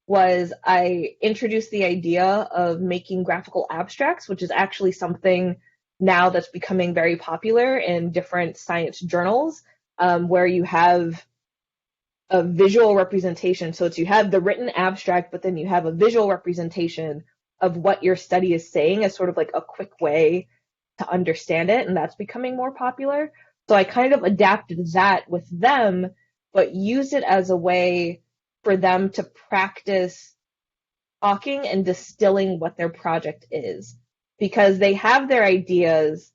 [SPEAKER 2] was I introduced the idea of making graphical abstracts, which is actually something now that's becoming very popular in different science journals, where you have a visual representation. So you have the written abstract, but then you have a visual representation of what your study is saying as sort of like a quick way to understand it, and that's becoming more popular. So I kind of adapted that with them, but used it as a way for them to practice talking and distilling what their project is, because they have their ideas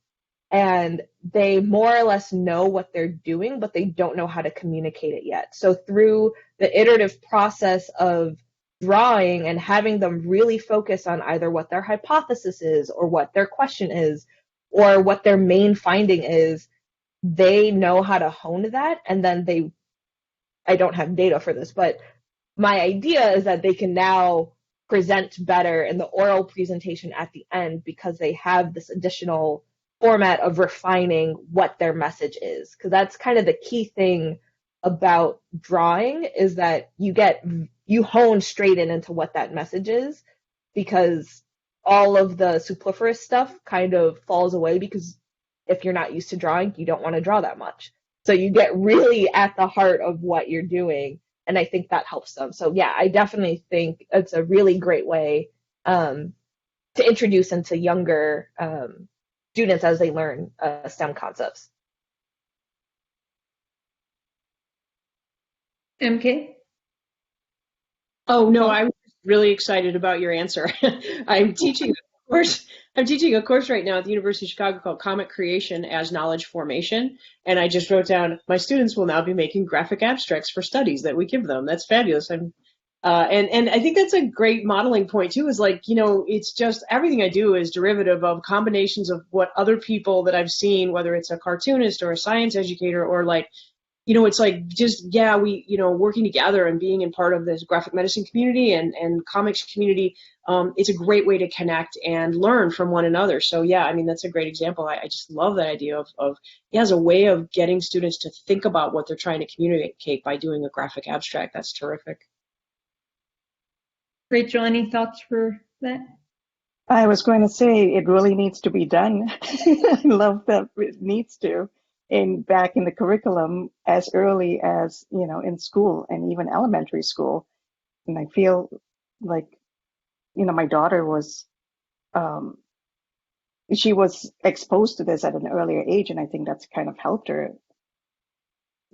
[SPEAKER 2] and they more or less know what they're doing, but they don't know how to communicate it yet. So through the iterative process of drawing and having them really focus on either what their hypothesis is or what their question is or what their main finding is, they know how to hone that. And then I don't have data for this, but my idea is that they can now present better in the oral presentation at the end because they have this additional format of refining what their message is. Because that's kind of the key thing about drawing, is that you hone straight into what that message is, because all of the superfluous stuff kind of falls away, because if you're not used to drawing, you don't want to draw that much. So you get really at the heart of what you're doing. And I think that helps them. So yeah, I definitely think it's a really great way to introduce into younger students as they learn STEM concepts.
[SPEAKER 1] MK?
[SPEAKER 3] Oh no, I'm really excited about your answer. I'm teaching a course right now at the University of Chicago called Comic Creation as Knowledge Formation. And I just wrote down, my students will now be making graphic abstracts for studies that we give them. That's fabulous. And I think that's a great modeling point too, is like, it's just everything I do is derivative of combinations of what other people that I've seen, whether it's a cartoonist or a science educator or like, it's like just, yeah, we, working together and being in part of this graphic medicine community and comics community. It's a great way to connect and learn from one another. So yeah, I mean, that's a great example. I just love that idea of as a way of getting students to think about what they're trying to communicate by doing a graphic abstract. That's terrific.
[SPEAKER 1] Rachael, any thoughts for that?
[SPEAKER 4] I was going to say it really needs to be done. I love that it needs to. Back in the curriculum as early as, in school and even elementary school. And I feel like, my daughter was, she was exposed to this at an earlier age. And I think that's kind of helped her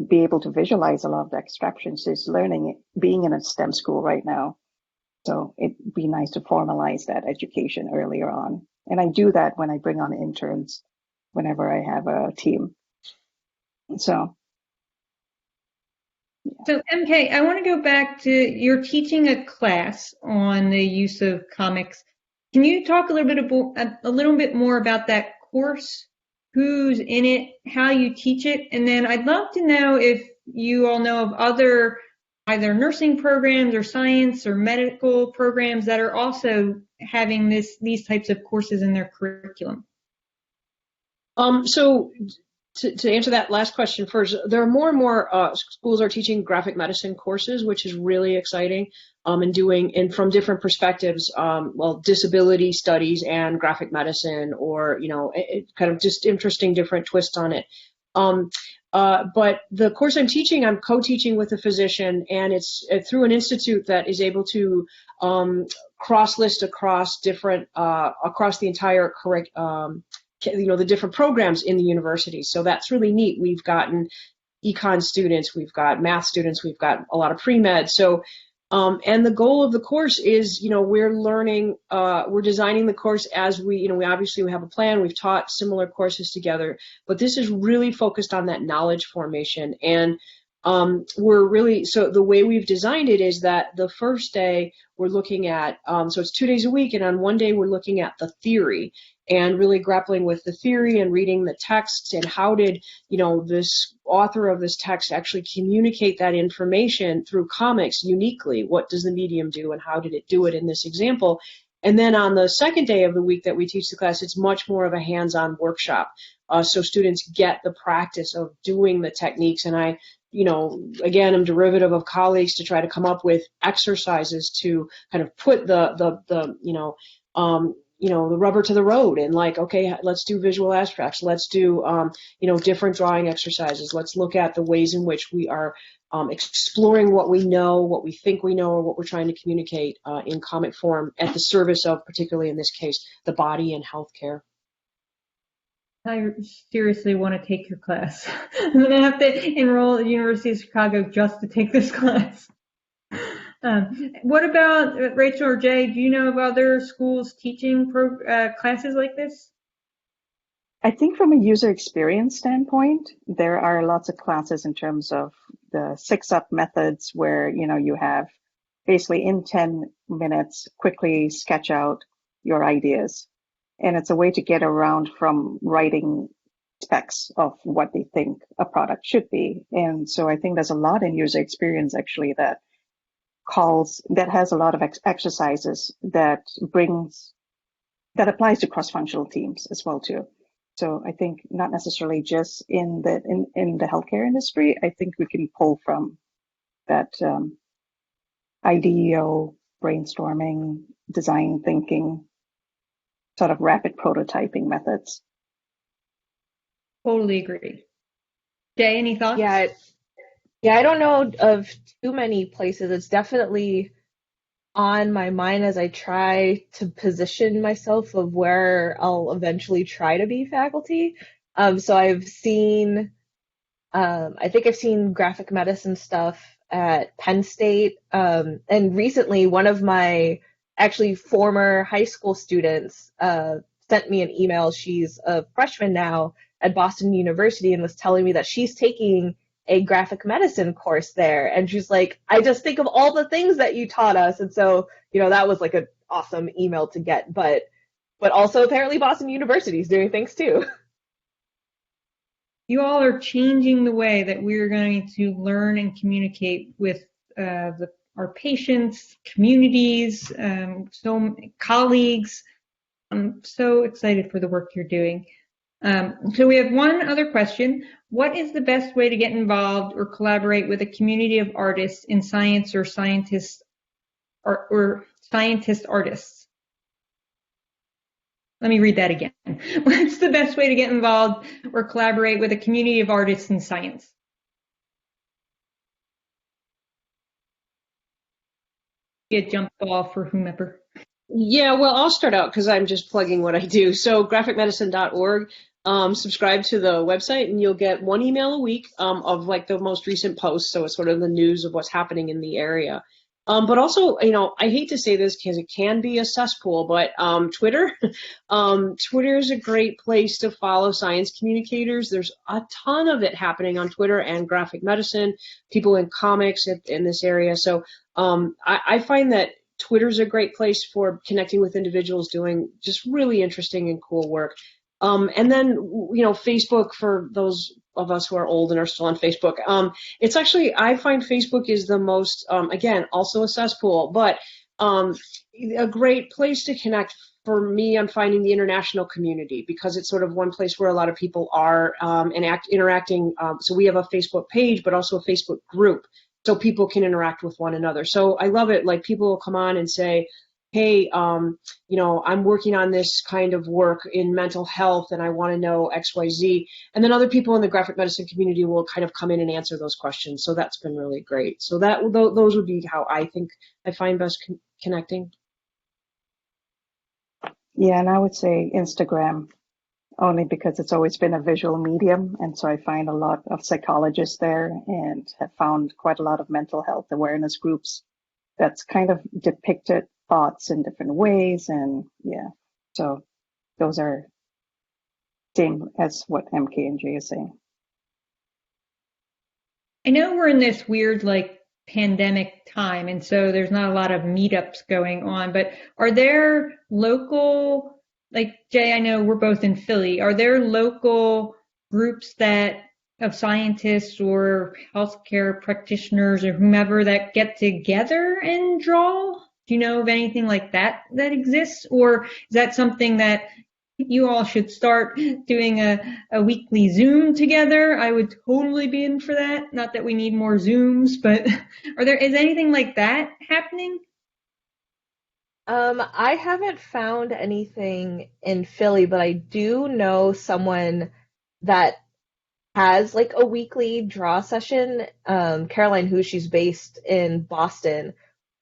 [SPEAKER 4] be able to visualize a lot of the abstractions she's learning being in a STEM school right now. So it'd be nice to formalize that education earlier on. And I do that when I bring on interns, whenever I have a team. So
[SPEAKER 1] MK, I want to go back to, you're teaching a class on the use of comics. Can you talk a little bit more about that course? who's in it, how you teach it, and then I'd love to know if you all know of other either nursing programs or science or medical programs that are also having these types of courses in their curriculum.
[SPEAKER 3] So to answer that last question first, there are more and more schools are teaching graphic medicine courses, which is really exciting, and from different perspectives, disability studies and graphic medicine, or, it kind of just interesting different twists on it. But the course I'm teaching, I'm co-teaching with a physician, and it's through an institute that is able to cross-list across different, across the entire the different programs in the university. So that's really neat. We've gotten econ students, we've got math students, we've got a lot of pre-med. So, and the goal of the course is, we're learning, we're designing the course as we obviously have a plan. We've taught similar courses together, but this is really focused on that knowledge formation. And so the way we've designed it is that the first day we're looking at, so it's 2 days a week, and on one day we're looking at the theory and really grappling with the theory and reading the texts, and how did, this author of this text actually communicate that information through comics uniquely? What does the medium do, and how did it do it in this example? And then on the second day of the week that we teach the class, it's much more of a hands-on workshop. So students get the practice of doing the techniques. And I, again, I'm derivative of colleagues to try to come up with exercises to kind of put the rubber to the road, and like, okay, let's do visual abstracts. Let's do, different drawing exercises. Let's look at the ways in which we are exploring what we know, what we think we know, or what we're trying to communicate in comic form at the service of, particularly in this case, the body and healthcare.
[SPEAKER 1] I seriously want to take your class. I'm going to have to enroll at the University of Chicago just to take this class. What about Rachael or Jaye? Do you know of other schools teaching classes like this?
[SPEAKER 4] I think from a user experience standpoint, there are lots of classes in terms of the 6-up methods where, you have basically in 10 minutes, quickly sketch out your ideas. And it's a way to get around from writing specs of what they think a product should be. And so I think there's a lot in user experience actually that has a lot of exercises that applies to cross-functional teams as well too. So I think not necessarily just in the healthcare industry. I think we can pull from that IDEO, brainstorming, design thinking, sort of rapid prototyping methods.
[SPEAKER 1] Totally agree. Jaye, any thoughts?
[SPEAKER 2] Yeah, I don't know of too many places. It's definitely on my mind as I try to position myself of where I'll eventually try to be faculty. So I've seen, I think I've seen graphic medicine stuff at Penn State. And recently one of my actually former high school students sent me an email. She's a freshman now at Boston University and was telling me that she's taking a graphic medicine course there. And she's like, I just think of all the things that you taught us. And so, that was like an awesome email to get, but also apparently Boston University is doing things too.
[SPEAKER 1] You all are changing the way that we're going to learn and communicate with our patients, communities, colleagues. I'm so excited for the work you're doing. So we have one other question. What is the best way to get involved or collaborate with a community of artists in science or scientist artists? Let me read that again. What's the best way to get involved or collaborate with a community of artists in science? Be a jump ball for whomever.
[SPEAKER 3] Yeah, well, I'll start out because I'm just plugging what I do. So graphicmedicine.org, subscribe to the website and you'll get one email a week of like the most recent posts. So it's sort of the news of what's happening in the area. But also, I hate to say this because it can be a cesspool, but Twitter, Twitter is a great place to follow science communicators. There's a ton of it happening on Twitter and graphic medicine, people in comics in this area. So I find that Twitter's a great place for connecting with individuals doing just really interesting and cool work. And then, Facebook, for those of us who are old and are still on Facebook, it's actually, I find Facebook is the most, again, also a cesspool, but a great place to connect. For me, I'm finding the international community, because it's sort of one place where a lot of people are interacting. So we have a Facebook page, but also a Facebook group, so people can interact with one another. So I love it. Like, people will come on and say, hey, I'm working on this kind of work in mental health and I want to know XYZ. And then other people in the graphic medicine community will kind of come in and answer those questions. So that's been really great. So those would be how I think I find best connecting.
[SPEAKER 4] Yeah, and I would say Instagram, only because it's always been a visual medium. And so I find a lot of psychologists there and have found quite a lot of mental health awareness groups that's kind of depicted thoughts in different ways. And yeah, so those are same as what MK and J is saying.
[SPEAKER 1] I know we're in this weird pandemic time, and so there's not a lot of meetups going on, but are there local, Jay, I know we're both in Philly, are there local groups of scientists or healthcare practitioners or whomever that get together and draw? Do you know of anything like that exists? Or is that something that you all should start doing a weekly Zoom together? I would totally be in for that. Not that we need more Zooms, but is anything like that happening?
[SPEAKER 2] I haven't found anything in Philly, but I do know someone that has a weekly draw session. Caroline, who she's based in Boston.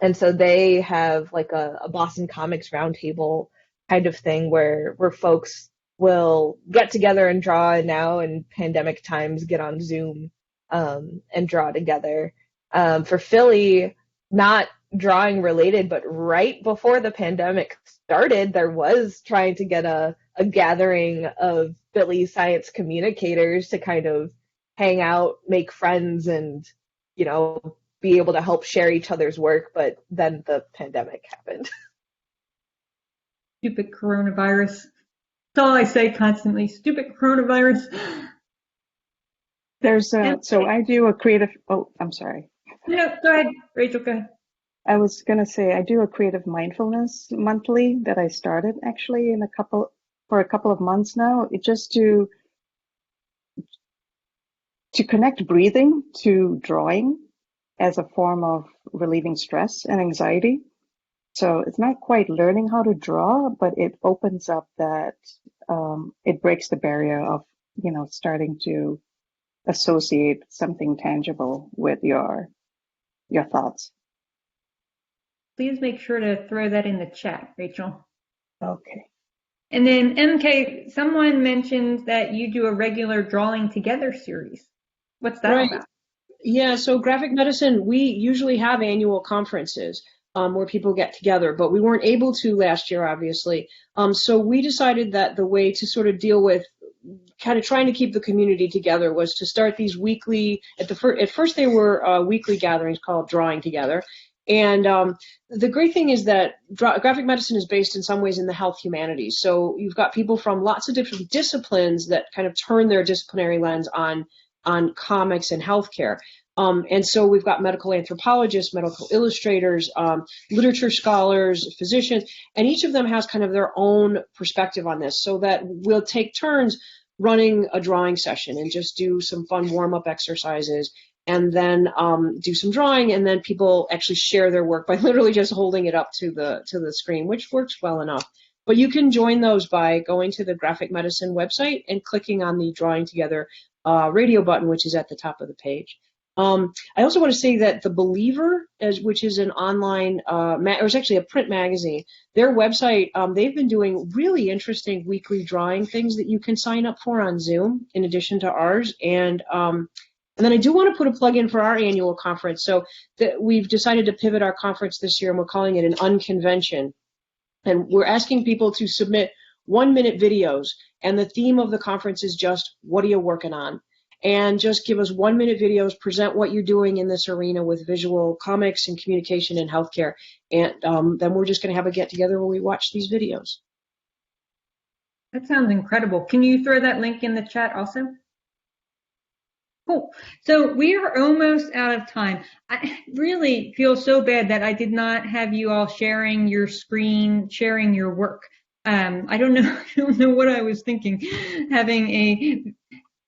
[SPEAKER 2] And so they have a Boston Comics Roundtable kind of thing where folks will get together and draw, and now in pandemic times get on Zoom and draw together. For Philly, not drawing related, but right before the pandemic started, there was trying to get a gathering of Philly science communicators to kind of hang out, make friends, and be able to help share each other's work, but then the pandemic happened.
[SPEAKER 1] Stupid coronavirus. That's all I say constantly. Stupid coronavirus.
[SPEAKER 4] So I do a creative, I'm sorry.
[SPEAKER 1] No, go ahead, Rachel, go ahead.
[SPEAKER 4] I was going to say, I do a creative mindfulness monthly that I started actually for a couple of months now. It just to connect breathing to drawing as a form of relieving stress and anxiety. So it's not quite learning how to draw, but it opens up that, it breaks the barrier of, starting to associate something tangible with your thoughts.
[SPEAKER 1] Please make sure to throw that in the chat, Rachel.
[SPEAKER 4] Okay.
[SPEAKER 1] And then MK, someone mentioned that you do a regular drawing together series. What's that about?
[SPEAKER 3] Yeah, so graphic medicine, we usually have annual conferences where people get together, but we weren't able to last year, obviously. So we decided that the way to sort of deal with kind of trying to keep the community together was to start these weekly, at first they were weekly gatherings called Drawing Together. And the great thing is that graphic medicine is based in some ways in the health humanities. So you've got people from lots of different disciplines that kind of turn their disciplinary lens on comics and healthcare. And so we've got medical anthropologists, medical illustrators, literature scholars, physicians, and each of them has kind of their own perspective on this, so that we'll take turns running a drawing session and just do some fun warm-up exercises, and then do some drawing, and then people actually share their work by literally just holding it up to the screen, which works well enough. But you can join those by going to the Graphic Medicine website and clicking on the Drawing Together radio button, which is at the top of the page. I also want to say that The Believer, which is an online, or it's actually a print magazine, their website, they've been doing really interesting weekly drawing things that you can sign up for on Zoom, in addition to ours. And then I do want to put a plug in for our annual conference. So we've decided to pivot our conference this year, and we're calling it an unconvention. And we're asking people to submit 1-minute videos. And the theme of the conference is just, what are you working on? And just give us 1-minute videos, present what you're doing in this arena with visual comics and communication and healthcare. And then we're just going to have a get-together where we watch these videos.
[SPEAKER 1] That sounds incredible. Can you throw that link in the chat also? Cool. So we are almost out of time. I really feel so bad that I did not have you all sharing your screen, sharing your work. I don't know, I don't know what I was thinking, having a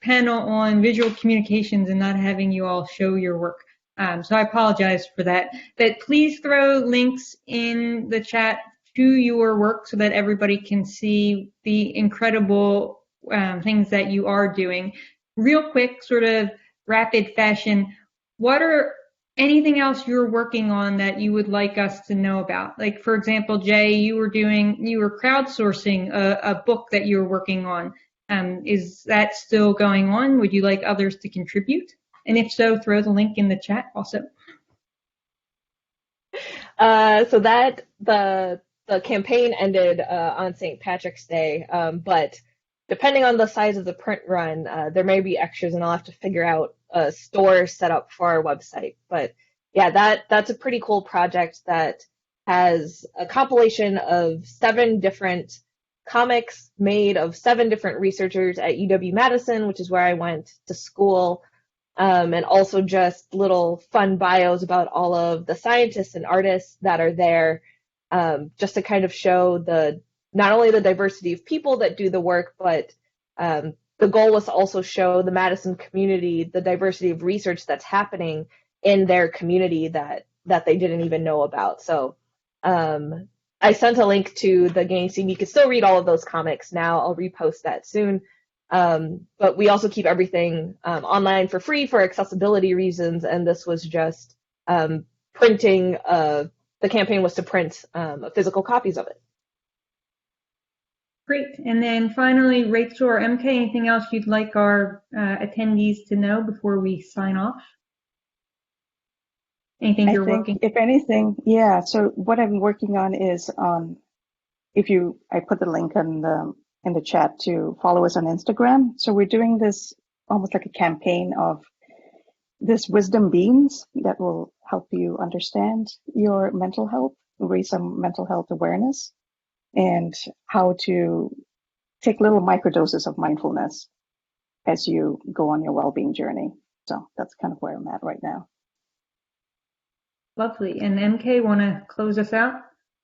[SPEAKER 1] panel on visual communications and not having you all show your work. So I apologize for that. But please throw links in the chat to your work so that everybody can see the incredible things that you are doing. Real quick, sort of rapid fashion, what are anything else you're working on that you would like us to know about? Like, for example, Jaye, you were crowdsourcing a book that you were working on. Is that still going on? Would you like others to contribute? And if so, throw the link in the chat also.
[SPEAKER 2] So that the campaign ended on St. Patrick's Day, but depending on the size of the print run, there may be extras, and I'll have to figure out a store set up for our website. But yeah, that's a pretty cool project that has a compilation of 7 different comics made of 7 different researchers at UW-Madison, which is where I went to school. And also just little fun bios about all of the scientists and artists that are there, just to kind of show not only the diversity of people that do the work, but the goal was to also show the Madison community the diversity of research that's happening in their community that they didn't even know about. So I sent a link to the game scene. You can still read all of those comics now. I'll repost that soon. But we also keep everything online for free for accessibility reasons, and this was just printing. The campaign was to print physical copies of it.
[SPEAKER 1] Great. And then finally, Rachel or MK, anything else you'd like our attendees to know before we sign off? Anything you're working?
[SPEAKER 4] If anything, yeah. So what I'm working on is I put the link in the chat to follow us on Instagram. So we're doing this almost like a campaign of this wisdom beans that will help you understand your mental health, raise some mental health awareness, and how to take little microdoses of mindfulness as you go on your well-being journey. So that's kind of where I'm at right now.
[SPEAKER 1] Lovely. And MK, want to close us out?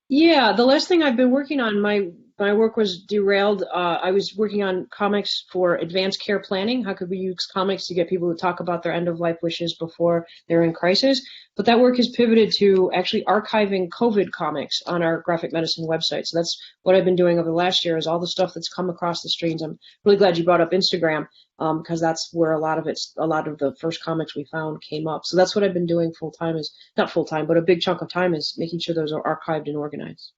[SPEAKER 3] Yeah, the last thing I've been working on, my work was derailed. I was working on comics for advanced care planning. How could we use comics to get people to talk about their end-of-life wishes before they're in crisis? But that work has pivoted to actually archiving COVID comics on our graphic medicine website. So that's what I've been doing over the last year, is all the stuff that's come across the streams. I'm really glad you brought up Instagram, because that's where a lot of the first comics we found came up. So that's what I've been doing full-time, is not full-time, but a big chunk of time is making sure those are archived and organized.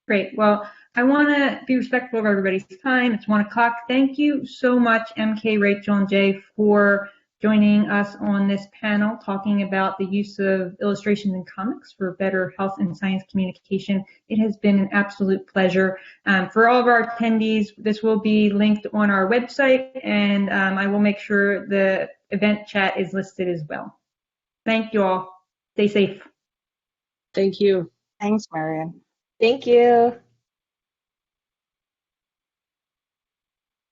[SPEAKER 1] Great. Well, I want to be respectful of everybody's time. It's 1 o'clock. Thank you so much, MK, Rachel, and Jaye, for joining us on this panel talking about the use of illustrations and comics for better health and science communication. It has been an absolute pleasure. For all of our attendees, this will be linked on our website, and I will make sure the event chat is listed as well. Thank you all. Stay safe.
[SPEAKER 3] Thank you.
[SPEAKER 4] Thanks, Marion.
[SPEAKER 2] Thank you.